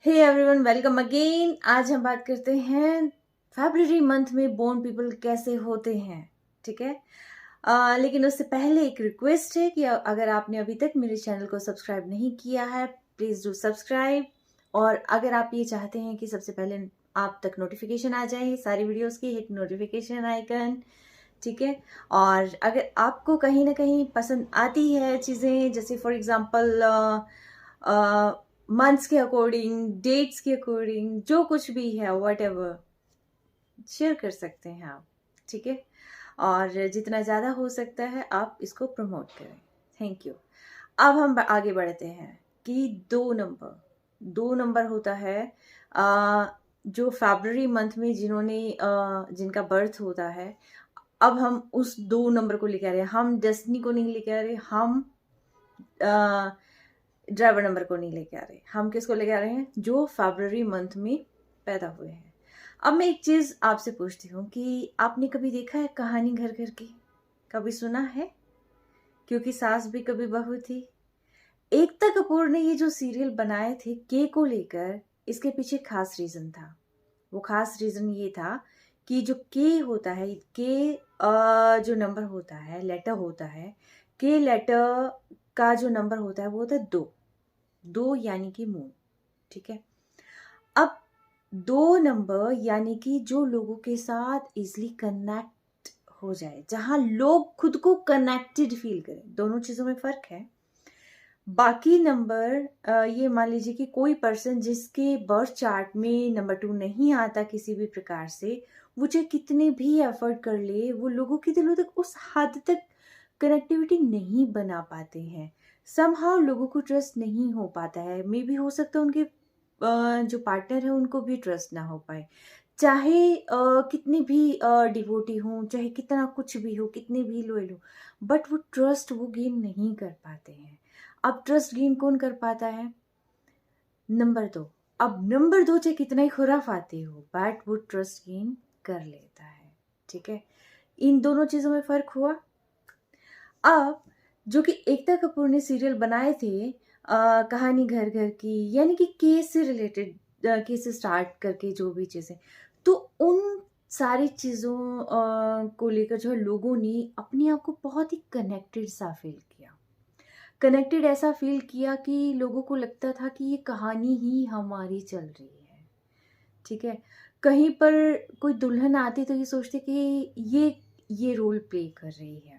Hey everyone, welcome again. आज हम बात करते हैं फरवरी मंथ में बोर्न पीपल कैसे होते हैं। ठीक है। लेकिन उससे पहले एक रिक्वेस्ट है कि अगर आपने अभी तक मेरे चैनल को सब्सक्राइब नहीं किया है, प्लीज डू सब्सक्राइब। और अगर आप ये चाहते हैं कि सबसे पहले आप तक नोटिफिकेशन आ जाए सारी वीडियोस की, हिट नोटिफिकेशन आइकन। ठीक है। और अगर आपको कहीं ना कहीं पसंद आती है चीज़ें, जैसे फॉर एग्जांपल मंथ्स के अकॉर्डिंग, डेट्स के अकॉर्डिंग, जो कुछ भी है वट एवर शेयर कर सकते हैं आप। ठीक है। और जितना ज़्यादा हो सकता है आप इसको प्रमोट करें। Thank you. अब हम आगे बढ़ते हैं कि 2 नंबर होता है। जो फरवरी मंथ में जिनका बर्थ होता है, अब हम उस 2 नंबर को लेके आ रहे हैं। हम डेस्टिनी को नहीं लेके आ रहे, हम ड्राइवर नंबर को नहीं लेके आ रहे, हम किसको लेके आ रहे हैं? जो फरवरी मंथ में पैदा हुए हैं। अब मैं एक चीज आपसे पूछती हूँ कि आपने कभी देखा है कहानी घर घर की? कभी सुना है? क्योंकि सास भी कभी बहू थी। एकता कपूर ने ये जो सीरियल बनाए थे के को लेकर, इसके पीछे खास रीजन था। वो खास रीजन ये था कि जो के होता है, के जो नंबर होता है, लेटर होता है, के लेटर का जो नंबर होता है वो होता है 2 यानी कि मून। ठीक है। अब 2 नंबर यानी कि जो लोगों के साथ इजिली कनेक्ट हो जाए, जहां लोग खुद को कनेक्टेड फील करें, दोनों चीजों में फर्क है। बाकी नंबर, ये मान लीजिए कि कोई पर्सन जिसके बर्थ चार्ट में नंबर 2 नहीं आता किसी भी प्रकार से, वो चाहे कितने भी एफर्ट कर ले, वो लोगों के दिलों तक उस हद तक कनेक्टिविटी नहीं बना पाते हैं। समहाउ लोगों को ट्रस्ट नहीं हो पाता है। मे भी हो सकता है उनके जो पार्टनर है उनको भी ट्रस्ट ना हो पाए, चाहे कितने भी डिवोटी हों, चाहे कितना कुछ भी हो, कितने भी लॉयल हो, बट वो ट्रस्ट वो गेन नहीं कर पाते हैं। अब ट्रस्ट गेन कौन कर पाता है? नंबर 2। अब नंबर 2 चाहे कितना ही खुराफाती हो, बट वो ट्रस्ट गेन कर लेता है। ठीक है। इन दोनों चीजों में फर्क हुआ। अब जो कि एकता कपूर ने सीरियल बनाए थे, कहानी घर घर की, यानी कि केस से रिलेटेड, केस से स्टार्ट करके जो भी चीजें, तो उन सारी चीजों को लेकर जो है लोगों ने अपने आप को बहुत ही कनेक्टेड सा फील किया। कनेक्टेड ऐसा फील किया कि लोगों को लगता था कि ये कहानी ही हमारी चल रही है। ठीक है। कहीं पर कोई दुल्हन आती तो ये सोचते कि ये रोल प्ले कर रही है।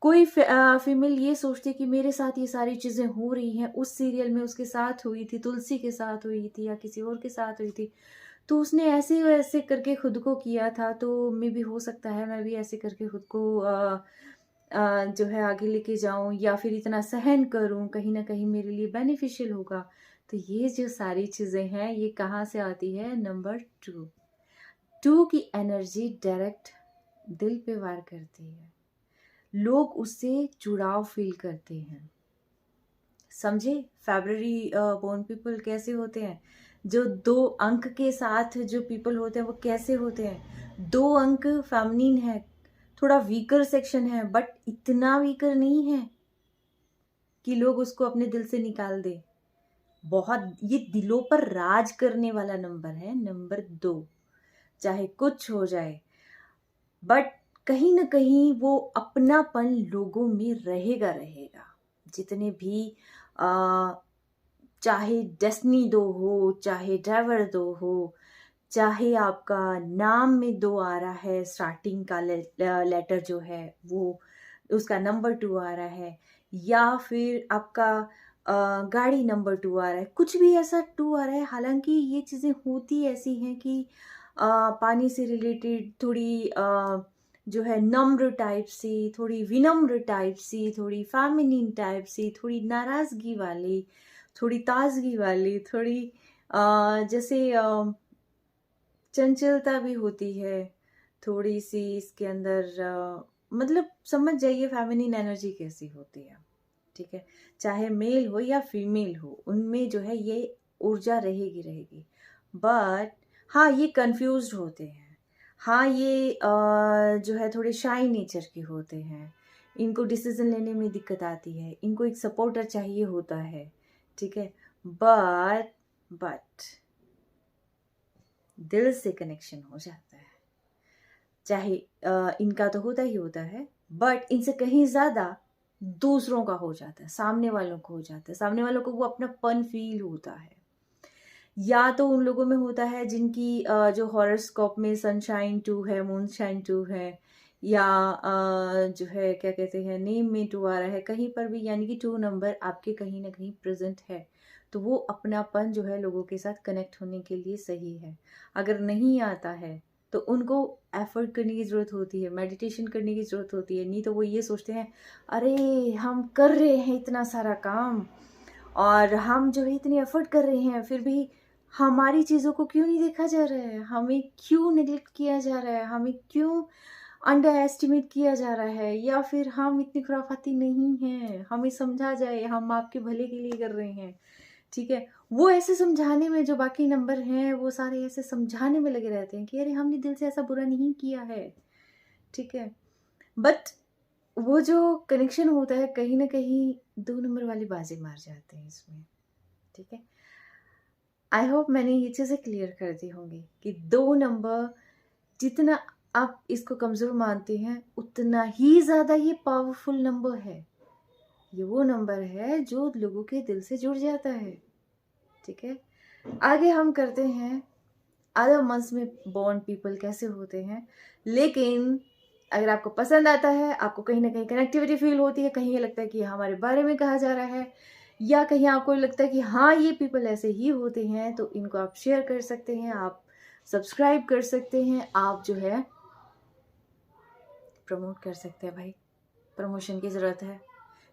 कोई फीमेल ये सोचती कि मेरे साथ ये सारी चीजें हो रही हैं, उस सीरियल में उसके साथ हुई थी, तुलसी के साथ हुई थी या किसी और के साथ हुई थी, तो उसने ऐसे वैसे करके खुद को किया था, तो मे भी हो सकता है मैं भी ऐसे करके खुद को जो है आगे लेके जाऊं, या फिर इतना सहन करूं, कहीं ना कहीं मेरे लिए बेनिफिशियल होगा। तो ये जो सारी चीजें हैं, ये कहाँ से आती है? नंबर 2 की एनर्जी डायरेक्ट दिल पे वार करती है। लोग उससे जुड़ाव फील करते हैं। समझे? फरवरी बोर्न पीपल कैसे होते हैं? जो 2 अंक के साथ जो पीपल होते हैं वो कैसे होते हैं? 2 अंक फेमिनिन है, थोड़ा वीकर सेक्शन है, बट इतना वीकर नहीं है कि लोग उसको अपने दिल से निकाल दे। बहुत ये दिलों पर राज करने वाला नंबर है, नंबर 2। चाहे कुछ हो जाए, बट कहीं ना कहीं वो अपनापन लोगों में रहेगा रहेगा। जितने भी आ, चाहे डेस्टिनी 2 हो, चाहे ड्राइवर 2 हो, चाहे आपका नाम में 2 आ रहा है, स्टार्टिंग का लेटर जो है वो उसका नंबर 2 आ रहा है, या फिर आपका गाड़ी नंबर 2 आ रहा है, कुछ भी ऐसा 2 आ रहा है। हालांकि ये चीज़ें होती ऐसी हैं कि पानी से रिलेटेड थोड़ी जो है नम्र टाइप सी, थोड़ी विनम्र टाइप सी, थोड़ी फेमिनिन टाइप सी, थोड़ी नाराजगी वाली, थोड़ी ताजगी वाली, थोड़ी जैसे चंचलता भी होती है, थोड़ी सी इसके अंदर मतलब समझ जाइए फेमिनिन एनर्जी कैसी होती है। ठीक है। चाहे मेल हो या फीमेल हो, उनमें जो है ये ऊर्जा रहेगी रहेगी। बट हाँ, ये कंफ्यूज्ड होते हैं। हाँ, ये जो है थोड़े शाई नेचर के होते हैं। इनको डिसीजन लेने में दिक्कत आती है, इनको एक सपोर्टर चाहिए होता है। ठीक है। बट बट दिल से कनेक्शन हो जाता है। चाहे इनका तो होता ही होता है, बट इनसे कहीं ज़्यादा दूसरों का हो जाता है, सामने वालों को हो जाता है। सामने वालों को वो अपनापन फील होता है। या तो उन लोगों में होता है जिनकी जो हॉरोस्कोप में सनशाइन 2 है, मूनशाइन 2 है, या जो है क्या कहते हैं नेम में 2 आ रहा है कहीं पर भी, यानी कि 2 नंबर आपके कहीं ना कहीं प्रेजेंट है, तो वो अपनापन जो है लोगों के साथ कनेक्ट होने के लिए सही है। अगर नहीं आता है तो उनको एफर्ट करने की ज़रूरत होती है, मेडिटेशन करने की ज़रूरत होती है। नहीं तो वो ये सोचते हैं, अरे हम कर रहे हैं इतना सारा काम और हम जो है इतनी एफर्ट कर रहे हैं, फिर भी हमारी चीज़ों को क्यों नहीं देखा जा रहा है, हमें क्यों निगलेक्ट किया जा रहा है, हमें क्यों अंडर एस्टिमेट किया जा रहा है, या फिर हम इतनी खुराफाती नहीं हैं, हमें समझा जाए, हम आपके भले के लिए कर रहे हैं। ठीक है, वो ऐसे समझाने में, जो बाकी नंबर हैं वो सारे ऐसे समझाने में लगे रहते हैं कि अरे हमने दिल से ऐसा बुरा नहीं किया है। ठीक है, बट वो जो कनेक्शन होता है कहीं ना कहीं 2 नंबर वाली बाजी मार जाते हैं इसमें। ठीक है, आई होप मैंने ये चीज़ें क्लियर कर दी होंगी कि 2 नंबर जितना आप इसको कमज़ोर मानते हैं उतना ही ज़्यादा ये पावरफुल नंबर है। ये वो नंबर है जो लोगों के दिल से जुड़ जाता है। ठीक है, आगे हम करते हैं अदर मंथ्स में बॉर्न पीपल कैसे होते हैं। लेकिन अगर आपको पसंद आता है, आपको कहीं ना कहीं कनेक्टिविटी फील होती है, कहीं ये लगता है कि हमारे बारे में कहा जा रहा है, या कहीं आपको लगता है कि हाँ ये पीपल ऐसे ही होते हैं, तो इनको आप शेयर कर सकते हैं, आप सब्सक्राइब कर सकते हैं, आप जो है प्रमोट कर सकते हैं। भाई प्रमोशन की ज़रूरत है।